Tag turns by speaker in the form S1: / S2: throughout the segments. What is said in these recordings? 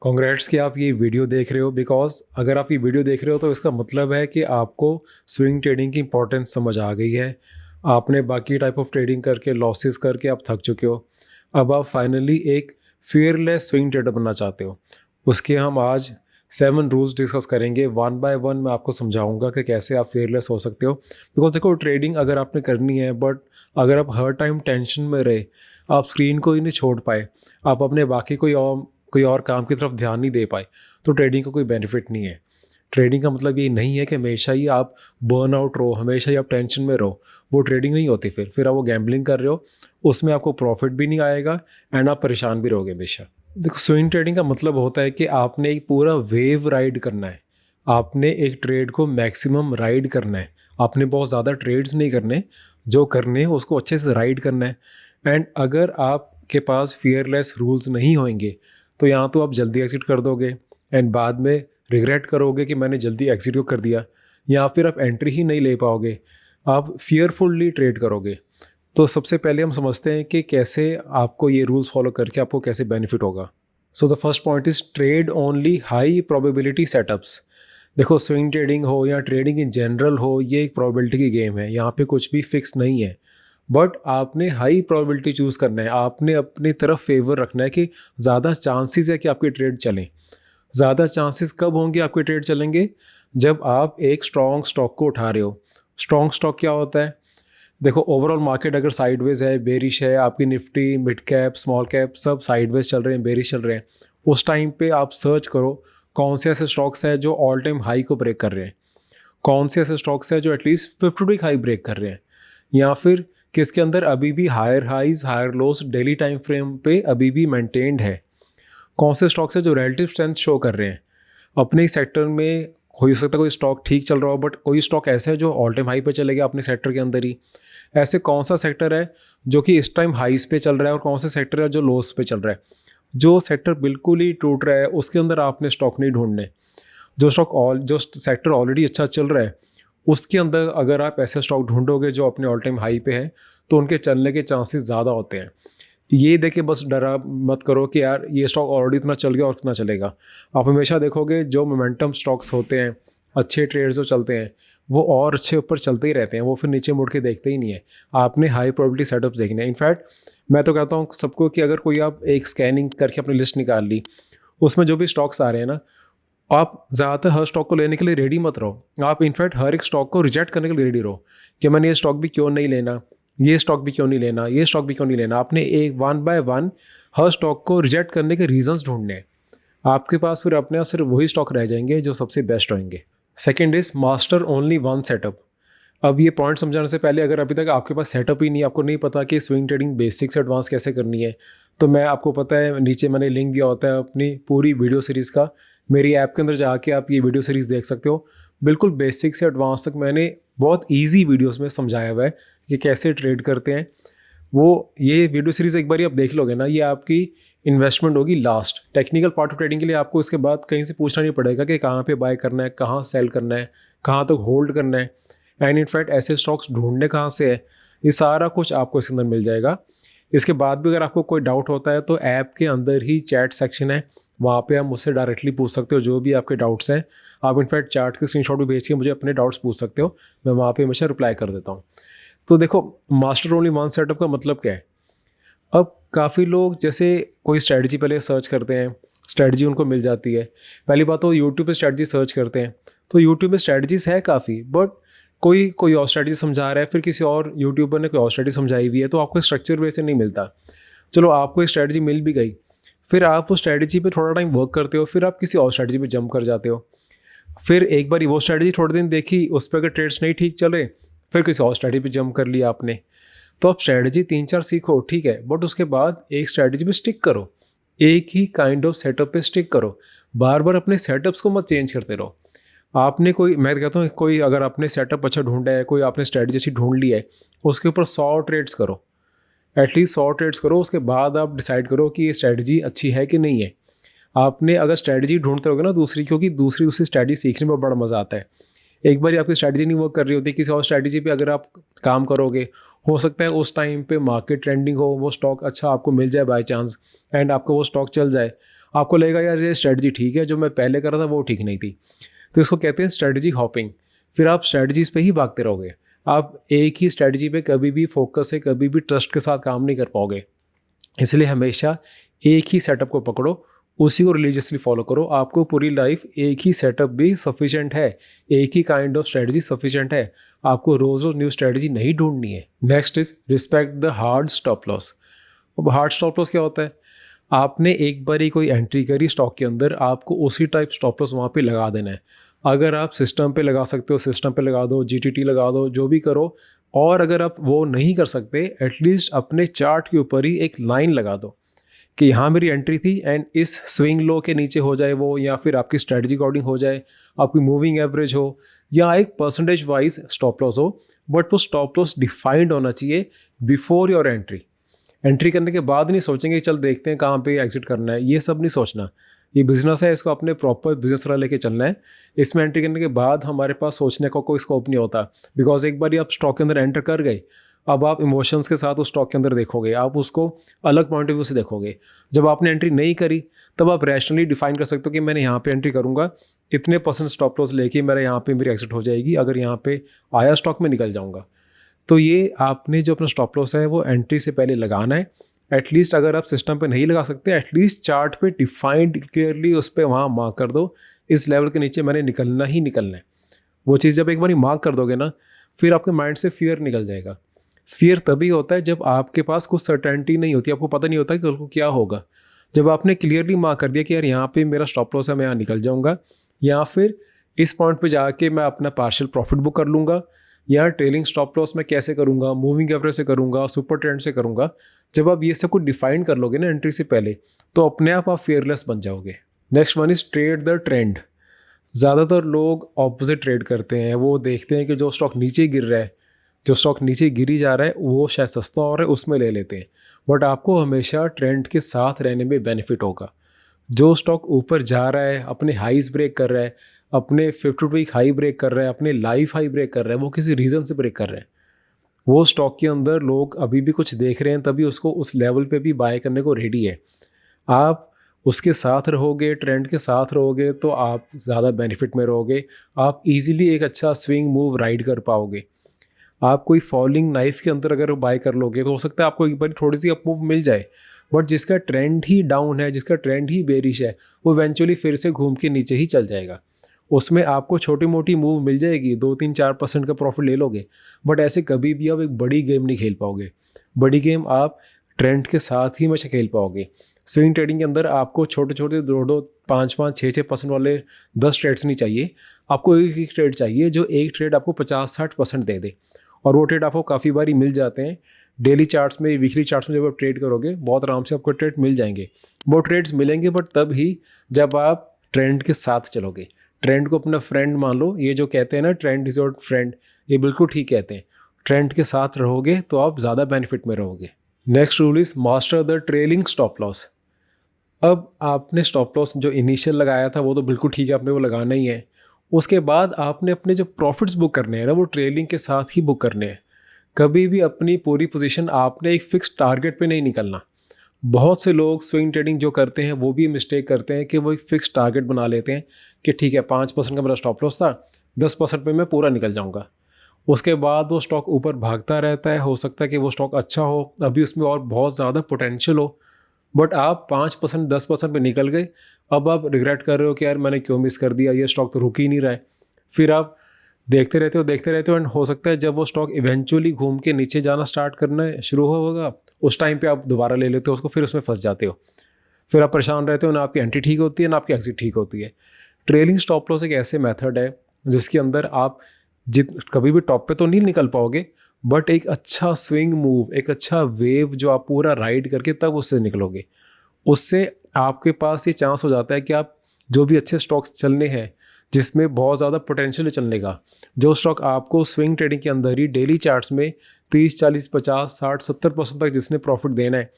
S1: Congrats कि आप ये वीडियो देख रहे हो, बिकॉज अगर आप ये वीडियो देख रहे हो तो इसका मतलब है कि आपको स्विंग ट्रेडिंग की इंपॉर्टेंस समझ आ गई है। आपने बाकी टाइप ऑफ ट्रेडिंग करके लॉसेस करके आप थक चुके हो। अब आप फाइनली एक फियरलेस स्विंग ट्रेडर बनना चाहते हो। उसके हम आज 7 रूल्स डिस्कस करेंगे। वन बाय वन मैं आपको समझाऊंगा कि कैसे आप फेयरलेस हो सकते हो। बिकॉज देखो, ट्रेडिंग अगर आपने करनी है, बट अगर आप हर टाइम टेंशन में रहे, आप स्क्रीन को ही नहीं छोड़ पाए, आप अपने बाकी कोई और काम की तरफ ध्यान नहीं दे पाए, तो ट्रेडिंग का कोई बेनिफिट नहीं है। ट्रेडिंग का मतलब ये नहीं है कि हमेशा ही आप बर्न आउट रहो, हमेशा ही आप टेंशन में रहो। वो ट्रेडिंग नहीं होती। फिर आप वो गैम्बलिंग कर रहे हो, उसमें आपको प्रॉफिट भी नहीं आएगा एंड आप परेशान भी रहोगे हमेशा। देखो, स्विंग ट्रेडिंग का मतलब होता है कि आपने एक पूरा वेव राइड करना है। आपने एक ट्रेड को मैक्सिमम राइड करना है। आपने बहुत ज़्यादा ट्रेड्स नहीं करने, जो करने हैं उसको अच्छे से राइड करना है। एंड अगर आपके पास फियरलेस रूल्स नहीं होंगे तो यहाँ तो आप जल्दी एग्जिट कर दोगे एंड बाद में रिग्रेट करोगे कि मैंने जल्दी एग्जिट क्यों कर दिया, या फिर आप एंट्री ही नहीं ले पाओगे, आप फियरफुल्ली ट्रेड करोगे। तो सबसे पहले हम समझते हैं कि कैसे आपको ये रूल्स फॉलो करके आपको कैसे बेनिफिट होगा। So the first point is trade only high probability setups. देखो, स्विंग ट्रेडिंग हो या ट्रेडिंग इन जनरल हो, ये एक प्रोबेबिलिटी की गेम है। यहाँ पे कुछ भी फिक्स नहीं है, बट आपने हाई प्रोबेबिलिटी चूज़ करना है। आपने अपनी तरफ फेवर रखना है कि ज़्यादा चांसेस है कि आपके ट्रेड चलें। ज़्यादा चांसेस कब होंगे आपके ट्रेड चलेंगे? जब आप एक स्ट्रॉन्ग स्टॉक को उठा रहे हो। स्ट्रॉन्ग स्टॉक क्या होता है? देखो, ओवरऑल मार्केट अगर साइडवेज है, बेरिश है, आपकी Nifty, mid cap, small cap सब साइडवेज चल रहे हैं, बेरिश चल रहे हैं, उस टाइम पे आप सर्च करो कौन से ऐसे स्टॉक्स हैं जो ऑल टाइम हाई को ब्रेक कर रहे हैं, कौन से ऐसे स्टॉक्स हैं जो एटलीस्ट 50 वीक हाई ब्रेक कर रहे हैं, या फिर किसके अंदर अभी भी higher highs higher lows daily time frame पे अभी भी मेंटेन्ड है। कौन से स्टॉक्स हैं जो रिलेटिव स्ट्रेंथ शो कर रहे हैं अपने सेक्टर में। हो सकता है कोई स्टॉक ठीक चल रहा हो, बट कोई स्टॉक ऐसा है जो ऑल टाइम हाई पे चले गया अपने सेक्टर के अंदर ही। ऐसे कौन सा सेक्टर है जो कि इस टाइम हाईस पे चल रहा है, और कौन सा सेक्टर है जो लोस पे चल रहा है। जो सेक्टर बिल्कुल ही टूट रहा है उसके अंदर आपने स्टॉक नहीं ढूंढने। जो सेक्टर ऑलरेडी अच्छा चल रहा है उसके अंदर अगर आप ऐसे स्टॉक ढूंढोगे जो अपने ऑल टाइम हाई पे हैं, तो उनके चलने के चांसेस ज़्यादा होते हैं। ये देख के बस डरा मत करो कि यार ये स्टॉक ऑलरेडी इतना चल गया और कितना चलेगा। आप हमेशा देखोगे जो मोमेंटम स्टॉक्स होते हैं, अच्छे ट्रेड्स जो चलते हैं, वो और अच्छे ऊपर चलते ही रहते हैं, वो फिर नीचे मुड़ के देखते ही नहीं है। आपने हाई प्रोबेबिलिटी सेटअप्स देखने हैं। इनफैक्ट मैं तो कहता हूँ सबको कि अगर कोई आप एक स्कैनिंग करके अपनी लिस्ट निकाल ली, उसमें जो भी स्टॉक्स आ रहे हैं ना, आप ज़्यादातर हर स्टॉक को लेने के लिए रेडी मत रहो। आप इनफैक्ट हर एक स्टॉक को रिजेक्ट करने के लिए रेडी रहो कि मैंने ये स्टॉक भी क्यों नहीं लेना, ये स्टॉक भी क्यों नहीं लेना, ये स्टॉक भी क्यों नहीं लेना। आपने एक one by one her stock को रिजेक्ट करने के रीजंस ढूंढने हैं। आपके पास फिर अपने आप सिर्फ वही स्टॉक रह जाएंगे जो सबसे बेस्ट होंगे। Second is master only one setup. अब ये पॉइंट समझाने से पहले, अगर अभी तक आपके पास सेटअप ही नहीं, आपको नहीं पता कि स्विंग ट्रेडिंग बेसिक से एडवांस कैसे करनी है, तो मैं आपको पता है नीचे मैंने लिंक दिया होता है अपनी पूरी वीडियो सीरीज़ का। मेरी ऐप के अंदर जाके आप ये वीडियो सीरीज़ देख सकते हो। बिल्कुल बेसिक से एडवांस तक मैंने बहुत ईजी वीडियोस में समझाया हुआ है कि कैसे ट्रेड करते हैं। वो ये वीडियो सीरीज़ एक बार आप देख लोगे ना, ये आपकी इन्वेस्टमेंट होगी last. Technical part of trading के लिए आपको इसके बाद कहीं से पूछना नहीं पड़ेगा कि कहाँ पे बाय करना है, कहाँ सेल करना है, कहाँ तक होल्ड करना है, एंड इनफैक्ट ऐसे स्टॉक्स ढूंढने कहाँ से है, ये सारा कुछ आपको इसके अंदर मिल जाएगा। इसके बाद भी अगर आपको कोई डाउट होता है तो ऐप के अंदर ही चैट सेक्शन है, वहाँ पे आप मुझसे डायरेक्टली पूछ सकते हो जो भी आपके डाउट्स हैं। आप इनफैक्ट चार्ट के स्क्रीनशॉट भी भेज के मुझे अपने डाउट्स पूछ सकते हो, मैं वहाँ पे हमेशा रिप्लाई कर देता हूँ। तो देखो, मास्टर ओनली वन सेटअप का मतलब क्या है? अब काफ़ी लोग जैसे कोई स्ट्रैटेजी पहले सर्च करते हैं, स्ट्रैटेजी उनको मिल जाती है। पहली बात तो यूट्यूब पे स्ट्रैटेजी सर्च करते हैं, तो यूट्यूब पे स्ट्रैटेजीज है काफ़ी, बट कोई और स्ट्रैटेजी समझा रहा है, फिर किसी और यूट्यूबर ने कोई और स्ट्रैटेजी समझाई हुई है, तो आपको स्ट्रक्चर वैसे नहीं मिलता। चलो, आपको एक स्ट्रैटेजी मिल भी गई, फिर आप उस स्ट्रैटेजी पे थोड़ा टाइम वर्क करते हो, फिर आप किसी और स्ट्रैटेजी पे जंप कर जाते हो। फिर एक बार वो स्ट्रैटेजी थोड़े दिन देखी, उस पर अगर ट्रेड्स नहीं ठीक चले, फिर किसी और स्ट्रैटेजी पे जंप कर लिया आपने। तो आप स्ट्रैटेजी 3-4 सीखो, ठीक है, बट उसके बाद एक स्ट्रैटेजी पे स्टिक करो, एक ही काइंड ऑफ सेटअप पे स्टिक करो। बार बार अपने सेटअप्स को मत चेंज करते रहो। मैं कहता हूँ कोई अगर आपने सेटअप अच्छा ढूंढा है, कोई आपने स्ट्रैटेजी अच्छी ढूंढ ली है, उसके ऊपर 100 ट्रेड्स करो, एटलीस्ट 100 ट्रेड्स करो। उसके बाद आप डिसाइड करो कि ये स्ट्रैटेजी अच्छी है कि नहीं है। आपने अगर स्ट्रैटेजी ढूंढते रहोगे ना दूसरी, क्योंकि दूसरी स्ट्रैटेजी सीखने में बड़ा मज़ा आता है। एक बार आपकी स्ट्रैटेजी नहीं वर्क कर रही होती, किसी और स्ट्रैटेजी पे अगर आप काम करोगे, हो सकता है उस टाइम पे मार्केट ट्रेंडिंग हो, वो स्टॉक अच्छा आपको मिल जाए बाय चांस, एंड आपको वो स्टॉक चल जाए। आपको लगेगा यार ये स्ट्रेटजी ठीक है, जो मैं पहले कर रहा था वो ठीक नहीं थी। तो इसको कहते हैं स्ट्रेटजी हॉपिंग। फिर आप स्ट्रेटजीज पे ही भागते रहोगे, आप एक ही स्ट्रेटजी पे कभी भी फोकस से, कभी भी ट्रस्ट के साथ काम नहीं कर पाओगे। इसलिए हमेशा एक ही सेटअप को पकड़ो, उसी को रिलीजियसली फॉलो करो। आपको पूरी लाइफ एक ही सेटअप भी सफिशिएंट है, एक ही काइंड ऑफ स्ट्रेटजी सफिशिएंट है, आपको रोज़ रोज़ न्यू स्ट्रेटजी नहीं ढूंढनी है। Next is respect the hard stop loss. अब हार्ड स्टॉप लॉस क्या होता है? आपने एक बार ही कोई एंट्री करी स्टॉक के अंदर, आपको उसी टाइप स्टॉप लॉस वहाँ पे लगा देना है। अगर आप सिस्टम पे लगा सकते हो सिस्टम पे लगा दो, जीटीटी लगा दो, जो भी करो। और अगर आप वो नहीं कर सकते, एटलीस्ट अपने चार्ट के ऊपर ही एक लाइन लगा दो कि यहाँ मेरी एंट्री थी एंड इस स्विंग लो के नीचे हो जाए वो, या फिर आपकी स्ट्रेटजी अकॉर्डिंग हो जाए, आपकी मूविंग एवरेज हो, या एक परसेंटेज वाइज स्टॉप लॉस हो, बट वो स्टॉप लॉस डिफाइंड होना चाहिए बिफोर योर एंट्री। एंट्री करने के बाद नहीं सोचेंगे चल देखते हैं कहाँ पे एग्जिट करना है, ये सब नहीं सोचना। ये बिजनेस है, इसको अपने प्रॉपर बिजनेस तरह लेके चलना है। इसमें एंट्री करने के बाद हमारे पास सोचने का कोई स्कोप नहीं होता, बिकॉज एक बार आप स्टॉक के अंदर एंटर कर गए, अब आप इमोशंस के साथ उस स्टॉक के अंदर देखोगे, आप उसको अलग पॉइंट ऑफ व्यू से देखोगे। जब आपने एंट्री नहीं करी तब आप रैशनली डिफाइन कर सकते हो कि मैंने यहाँ पे एंट्री करूँगा, इतने % स्टॉप लॉस लेके मेरा यहाँ पे मेरी एग्जिट हो जाएगी, अगर यहाँ पे आया स्टॉक में निकल जाऊँगा। तो ये आपने जो अपना स्टॉप लॉस है वो एंट्री से पहले लगाना है। एटलीस्ट अगर आप सिस्टम पे नहीं लगा सकते, एटलीस्ट चार्ट पे डिफाइंड क्लियरली उस पर वहाँ मार्क कर दो, इस लेवल के नीचे मैंने निकलना ही निकलना है। वो चीज़ जब एक बार मार्क कर दोगे ना, फिर आपके माइंड से फियर निकल जाएगा। फियर तभी होता है जब आपके पास कुछ सर्टेनिटी नहीं होती, आपको पता नहीं होता कि कल को क्या होगा। जब आपने क्लियरली मार्क कर दिया कि यार यहाँ पे मेरा स्टॉप लॉस है, मैं यहाँ निकल जाऊँगा, या फिर इस पॉइंट पे जाके मैं अपना पार्शियल प्रॉफिट बुक कर लूँगा, या ट्रेलिंग स्टॉप लॉस मैं कैसे करूँगा, मूविंग एवरेज से करूँगा, सुपर ट्रेंड से करूँगा। जब आप ये सब कुछ डिफाइन कर लोगे ना एंट्री से पहले, तो अपने आप फियरलेस बन जाओगे। Next one is trade the trend. ज़्यादातर लोग ऑपोजिट ट्रेड करते हैं, वो देखते हैं कि जो स्टॉक नीचे गिर रहा है, जो स्टॉक नीचे गिरी जा रहा है वो शायद सस्ता हो रहा है, उसमें ले लेते हैं। बट आपको हमेशा ट्रेंड के साथ रहने में बेनिफिट होगा। जो स्टॉक ऊपर जा रहा है, अपने हाईज ब्रेक कर रहा है, अपने 52 वीक हाई ब्रेक कर रहा है, अपने लाइफ हाई ब्रेक कर रहा है, वो किसी रीज़न से ब्रेक कर रहा है, वो स्टॉक के अंदर लोग अभी भी कुछ देख रहे हैं, तभी उसको उस लेवल पे भी बाय करने को रेडी है। आप उसके साथ रहोगे, ट्रेंड के साथ रहोगे, तो आप ज़्यादा बेनिफिट में रहोगे। आप इजीली एक अच्छा स्विंग मूव राइड कर पाओगे। आप कोई फॉलिंग नाइफ के अंदर अगर बाय कर लोगे तो हो सकता है आपको एक बार थोड़ी सी अप मूव मिल जाए, बट जिसका ट्रेंड ही डाउन है, जिसका ट्रेंड ही बेरिश है, वो इवेंचुअली फिर से घूम के नीचे ही चल जाएगा। उसमें आपको छोटी मोटी मूव मिल जाएगी, 2-3-4% का प्रॉफिट ले लोगे, बट ऐसे कभी भी आप एक बड़ी गेम नहीं खेल पाओगे। बड़ी गेम आप ट्रेंड के साथ ही हमेशा खेल पाओगे। स्विंग ट्रेडिंग के अंदर आपको छोटे छोटे 2-2, 5-5, 6-6% वाले 10 ट्रेड्स नहीं चाहिए, आपको एक एक ट्रेड चाहिए जो एक ट्रेड आपको 50-60% दे दे। और वो ट्रेड आपको काफ़ी बारी मिल जाते हैं। डेली चार्ट्स में, वीकली चार्ट्स में जब आप ट्रेड करोगे बहुत आराम से आपको ट्रेड मिल जाएंगे। वो ट्रेड्स मिलेंगे बट तब ही जब आप ट्रेंड के साथ चलोगे। ट्रेंड को अपना फ्रेंड मान लो, ये जो कहते हैं ना ट्रेंड इज योर फ्रेंड, ये बिल्कुल ठीक कहते हैं। ट्रेंड के साथ रहोगे तो आप ज़्यादा बेनिफिट में रहोगे। Next rule is master the trailing stop loss. अब आपने स्टॉप लॉस जो इनिशियल लगाया था वो तो बिल्कुल ठीक है, आपने वो लगाना ही है। उसके बाद आपने अपने जो प्रॉफिट्स बुक करने हैं ना, वो ट्रेलिंग के साथ ही बुक करने हैं। कभी भी अपनी पूरी पोजीशन आपने एक फिक्स टारगेट पे नहीं निकलना। बहुत से लोग स्विंग ट्रेडिंग जो करते हैं वो भी मिस्टेक करते हैं कि वो एक फिक्स टारगेट बना लेते हैं कि ठीक है 5% का मेरा स्टॉप लॉस था, 10% पे मैं पूरा निकल जाऊंगा। उसके बाद वो स्टॉक ऊपर भागता रहता है, हो सकता है कि वो स्टॉक अच्छा हो, अभी उसमें और बहुत ज़्यादा पोटेंशियल हो, बट आप 5% 10% पे निकल गए। अब आप रिग्रेट कर रहे हो कि यार मैंने क्यों मिस कर दिया, ये स्टॉक तो रुक ही नहीं रहा है। फिर आप देखते रहते हो एंड हो सकता है जब वो स्टॉक इवेंचुअली घूम के नीचे जाना स्टार्ट करना शुरू होगा, उस टाइम पे आप दोबारा ले लेते हो उसको, फिर उसमें फंस जाते हो। फिर आप परेशान रहते हो, ना आपकी एंट्री ठीक होती है ना आपकी एग्जिट ठीक होती है। ट्रेलिंग स्टॉप लॉस एक ऐसे मेथड है जिसके अंदर आप कभी भी टॉप पे तो नहीं निकल पाओगे, बट एक अच्छा स्विंग मूव, एक अच्छा वेव जो आप पूरा राइड करके तब उससे निकलोगे। उससे आपके पास ये चांस हो जाता है कि आप जो भी अच्छे स्टॉक्स चलने हैं जिसमें बहुत ज़्यादा पोटेंशियल चलने का, जो स्टॉक आपको स्विंग ट्रेडिंग के अंदर ही डेली चार्ट्स में 30, 40, 50, 60, 70% तक जिसने प्रॉफिट देना है,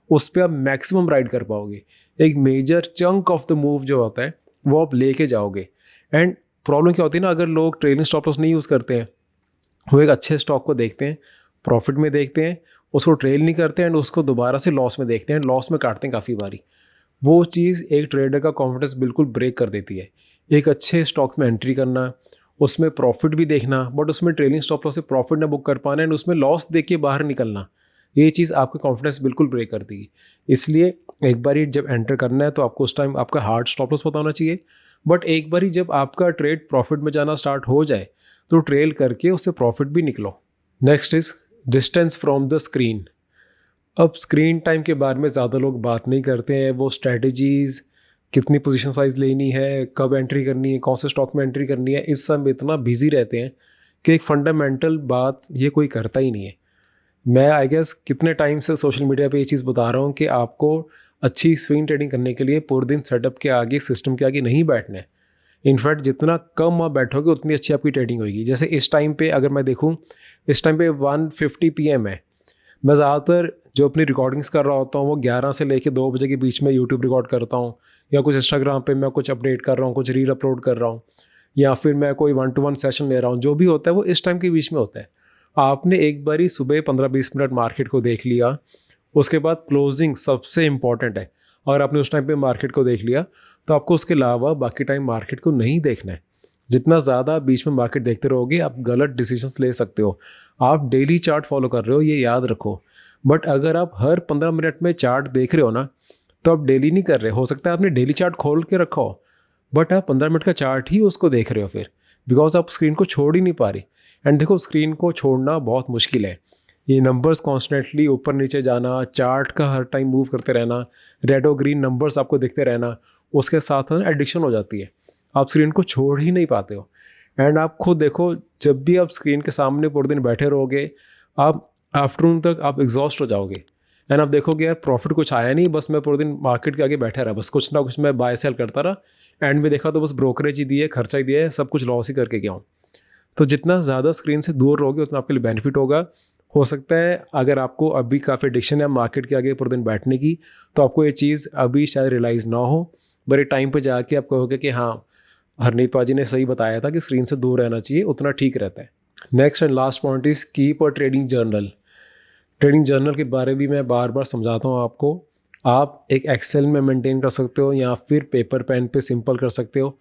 S1: उस पर आप मैक्सिमम राइड कर पाओगे। एक major chunk of the move जो होता है वो आप लेके जाओगे। एंड प्रॉब्लम क्या होती है ना, अगर लोग ट्रेलिंग स्टॉप लॉस नहीं यूज़ करते हैं, वो एक अच्छे स्टॉक को देखते हैं, प्रॉफिट में देखते हैं, उसको ट्रेल नहीं करते एंड उसको दोबारा से लॉस में देखते हैं, लॉस में काटते हैं काफ़ी बारी। वो चीज़ एक ट्रेडर का कॉन्फिडेंस बिल्कुल ब्रेक कर देती है। एक अच्छे स्टॉक में एंट्री करना, उसमें प्रॉफिट भी देखना, बट उसमें ट्रेलिंग स्टॉप लॉस से प्रॉफिट ना बुक कर पाना एंड उसमें लॉस देख के बाहर निकलना, ये चीज़ आपका कॉन्फिडेंस बिल्कुल ब्रेक कर देगी। इसलिए एक बारी जब एंटर करना है तो आपको उस टाइम आपका हार्ड स्टॉप लॉस पता होना चाहिए, बट एक बारी जब आपका ट्रेड प्रॉफिट में जाना स्टार्ट हो जाए तो ट्रेल करके उससे प्रॉफिट भी निकलो। Next is distance from the screen. अब स्क्रीन टाइम के बारे में ज़्यादा लोग बात नहीं करते हैं। वो स्ट्रैटेजीज़, कितनी पोजीशन साइज़ लेनी है, कब एंट्री करनी है, कौन से स्टॉक में एंट्री करनी है, इस सब में इतना बिजी रहते हैं कि एक फंडामेंटल बात ये कोई करता ही नहीं है। मैं आई गेस कितने टाइम से सोशल मीडिया पे ये चीज़ बता रहा हूँ कि आपको अच्छी स्विंग ट्रेडिंग करने के लिए पूरे दिन सेटअप के आगे, सिस्टम के आगे नहीं बैठना है। इनफैक्ट जितना कम आप बैठोगे उतनी अच्छी आपकी ट्रेडिंग होगी। जैसे इस टाइम पे अगर मैं देखूँ, इस टाइम पे 1:50 PM है। मैं ज़्यादातर जो अपनी रिकॉर्डिंग्स कर रहा होता हूँ वो 11 से लेकर 2 बजे के बीच में यूट्यूब रिकॉर्ड करता हूँ, या कुछ इंस्टाग्राम पे मैं कुछ अपडेट कर रहा हूँ, कुछ रील अपलोड कर रहा हूँ, या फिर मैं कोई 1-to-1 सेशन ले रहा हूँ। जो भी होता है वो इस टाइम के बीच में होता है। आपने एक बारी सुबह 15-20 मिनट मार्केट को देख लिया, उसके बाद क्लोजिंग सबसे इम्पॉर्टेंट है। और आपने उस टाइम पे मार्केट को देख लिया तो आपको उसके अलावा बाकी टाइम मार्केट को नहीं देखना है। जितना ज़्यादा बीच में मार्केट देखते रहोगे आप गलत डिसीजंस ले सकते हो। आप डेली चार्ट फॉलो कर रहे हो, ये याद रखो, बट अगर आप हर 15 मिनट में चार्ट देख रहे हो ना, तो आप डेली नहीं कर रहे। हो सकता है आपने डेली चार्ट खोल के रखा हो, बट आप 15 मिनट का चार्ट ही उसको देख रहे हो फिर, बिकॉज आप स्क्रीन को छोड़ ही नहीं पा रही। एंड देखो, स्क्रीन को छोड़ना बहुत मुश्किल है। ये नंबर्स कॉन्स्टेंटली ऊपर नीचे जाना, चार्ट का हर टाइम मूव करते रहना, रेड और ग्रीन नंबर्स आपको दिखते रहना, उसके साथ ना एडिक्शन हो जाती है। आप स्क्रीन को छोड़ ही नहीं पाते हो। एंड आप खुद देखो, जब भी आप स्क्रीन के सामने पूरे दिन बैठे रहोगे, आप आफ्टरनून तक आप एग्जॉस्ट हो जाओगे। एंड आप देखोगे यार प्रॉफिट कुछ आया नहीं, बस मैं पूरे दिन मार्केट के आगे बैठा रहा, बस कुछ ना कुछ मैं बाय सेल करता रहा। एंड में देखा तो बस ब्रोकरेज ही दिए, खर्चा ही दिया है, सब कुछ लॉस ही करके गया हूँ। तो जितना ज़्यादा स्क्रीन से दूर रहोगे उतना आपके लिए बेनिफिट होगा। हो सकता है अगर आपको अभी काफ़ी एडिक्शन है मार्केट के आगे पूरे दिन बैठने की, तो आपको ये चीज़ अभी शायद रियलाइज़ ना हो, बड़े टाइम पे जाके आप कहोगे कि हाँ, हरनीत पाजी ने सही बताया था कि स्क्रीन से दूर रहना चाहिए, उतना ठीक रहता है। Next and last point is keep a trading journal. Trading journal के बारे में मैं बार बार समझाता हूँ आपको। आप एक एक्सेल में मेंटेन कर सकते हो या फिर पेपर पेन पे सिंपल कर सकते हो।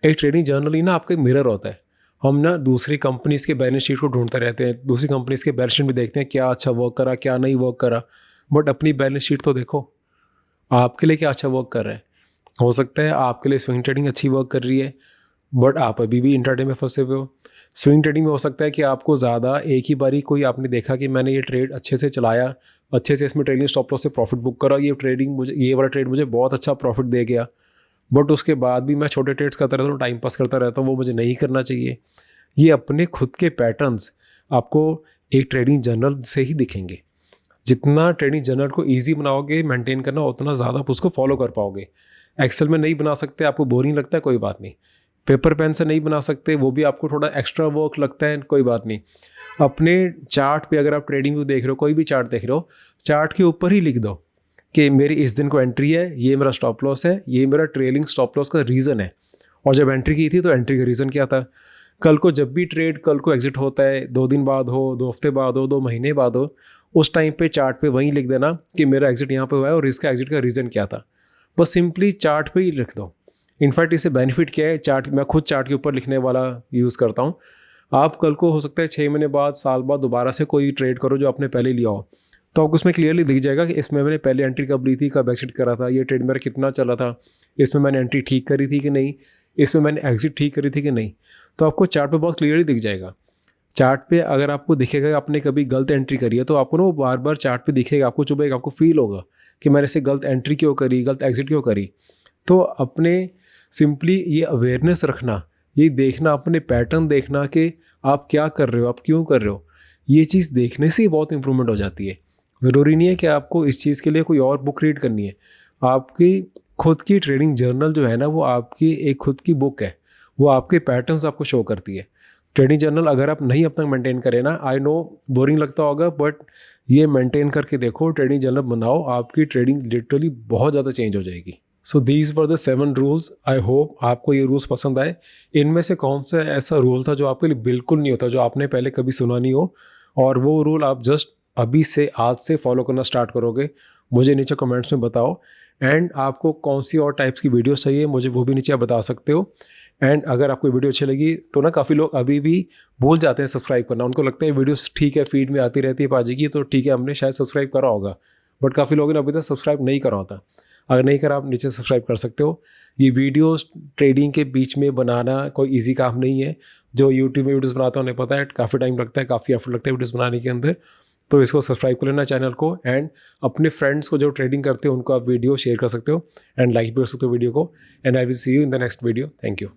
S1: एक ट्रेडिंग जर्नल ही ना आपका मिरर होता है। हम ना दूसरी कंपनीज़ के बैलेंस शीट को ढूंढते रहते हैं, दूसरी कंपनीज़ के बैलेंस शीट में देखते हैं क्या अच्छा वर्क करा, क्या नहीं वर्क करा, बट अपनी बैलेंस शीट तो देखो, आपके लिए क्या अच्छा वर्क कर रहा है। हो सकता है आपके लिए स्विंग ट्रेडिंग अच्छी वर्क कर रही है, बट आप अभी भी इंट्राडे में फंसे हुए हो। स्विंग ट्रेडिंग में हो सकता है कि आपको ज़्यादा एक ही बारी कोई आपने देखा कि मैंने ये ट्रेड अच्छे से चलाया, अच्छे से इसमें ट्रेडिंग स्टॉप लॉस से प्रॉफिट बुक करा, ये वाला ट्रेड मुझे बहुत अच्छा प्रॉफिट दे गया, बट उसके बाद भी मैं छोटे ट्रेड्स करता रहता हूँ, टाइम पास करता रहता हूँ, वो मुझे नहीं करना चाहिए। ये अपने खुद के पैटर्न्स आपको एक ट्रेडिंग जर्नल से ही दिखेंगे। जितना ट्रेडिंग जर्नल को ईजी बनाओगे मेंटेन करना, उतना ज़्यादा आप उसको फॉलो कर पाओगे। एक्सेल में नहीं बना सकते, आपको बोरिंग लगता है, कोई बात नहीं। पेपर पेन से नहीं बना सकते, वो भी आपको थोड़ा एक्स्ट्रा वर्क लगता है, कोई बात नहीं। अपने चार्ट पे अगर आप ट्रेडिंग व्यू देख रहे हो, कोई भी चार्ट देख रहे हो, चार्ट के ऊपर ही लिख दो कि मेरी इस दिन को एंट्री है, ये मेरा स्टॉप लॉस है, ये मेरा ट्रेलिंग स्टॉप लॉस का रीज़न है, और जब एंट्री की थी तो एंट्री का रीज़न क्या था। कल को जब भी ट्रेड कल को एग्जिट होता है, 2 दिन बाद हो, 2 हफ्ते बाद हो, 2 महीने बाद हो, उस टाइम पे चार्ट पे वहीं लिख देना कि मेरा एग्जिट यहाँ पे हुआ है और इसका एग्जिट का रीज़न क्या था। बस सिंपली चार्ट पे ही लिख दो। इनफैक्ट इससे बेनिफिट क्या है, चार्ट मैं खुद चार्ट के ऊपर लिखने वाला यूज़ करता हूँ। आप कल को हो सकता है 6 महीने बाद, साल बाद दोबारा से कोई ट्रेड करो जो आपने पहले लिया हो, तो आपको उसमें क्लियरली दिख जाएगा कि इसमें मैंने पहले एंट्री कब ली थी, कब एग्जिट करा था, ये ट्रेड मेरा कितना चला था, इसमें मैंने एंट्री ठीक करी थी कि नहीं, इसमें मैंने एग्जिट ठीक करी थी कि नहीं। तो आपको चार्ट पे बहुत क्लियरली दिख जाएगा। चार्ट पे अगर आपको दिखेगा कि आपने कभी गलत एंट्री करी है, तो आपको ना वो बार बार चार्ट पे दिखेगा, आपको चुभेगा, आपको फील होगा कि मैंने इसे गलत एंट्री क्यों करी, गलत एग्जिट क्यों करी। तो अपने सिंपली ये अवेयरनेस रखना, ये देखना, अपने पैटर्न देखना कि आप क्या कर रहे हो, आप क्यों कर रहे हो, ये चीज़ देखने से ही बहुत इंप्रूवमेंट हो जाती है। ज़रूरी नहीं है कि आपको इस चीज़ के लिए कोई और बुक रीड करनी है। आपकी खुद की ट्रेडिंग जर्नल जो है ना, वो आपकी एक खुद की बुक है, वो आपके पैटर्न्स आपको शो करती है। ट्रेडिंग जर्नल अगर आप नहीं अपना मेंटेन करें ना, आई नो बोरिंग लगता होगा, बट ये मेंटेन करके देखो, ट्रेडिंग जर्नल बनाओ, आपकी ट्रेडिंग लिटरली बहुत ज़्यादा चेंज हो जाएगी। So these were the 7 rules. I hope आपको ये रूल्स पसंद आए। इनमें से कौन सा ऐसा रूल था जो आपके लिए बिल्कुल नहीं होता, जो आपने पहले कभी सुना नहीं हो, और वो रूल आप जस्ट अभी से आज से फॉलो करना स्टार्ट करोगे, मुझे नीचे कमेंट्स में बताओ। एंड आपको कौन सी और टाइप्स की वीडियोस चाहिए मुझे वो भी नीचे आप बता सकते हो। एंड अगर आपको वीडियो अच्छी लगी तो ना काफ़ी लोग अभी भी भूल जाते हैं सब्सक्राइब करना, उनको लगता है वीडियोस ठीक है फीड में आती रहती है पाजी की तो ठीक है हमने शायद सब्सक्राइब करा होगा, बट काफ़ी लोगों ने अभी तक सब्सक्राइब नहीं करा होता। अगर नहीं करा आप नीचे सब्सक्राइब कर सकते हो। ये वीडियोस ट्रेडिंग के बीच में बनाना कोई इजी काम नहीं है। जो यूट्यूब में वीडियोस बनाते हैं उन्हें पता है काफ़ी टाइम लगता है, काफ़ी एफर्ट लगता है वीडियोस बनाने के अंदर। तो इसको सब्सक्राइब कर लेना चैनल को, एंड अपने फ्रेंड्स को जो ट्रेडिंग करते हैं उनको आप वीडियो शेयर कर सकते हो एंड लाइक भी कर सकते हो वीडियो को। And I will see you in the next video. Thank you.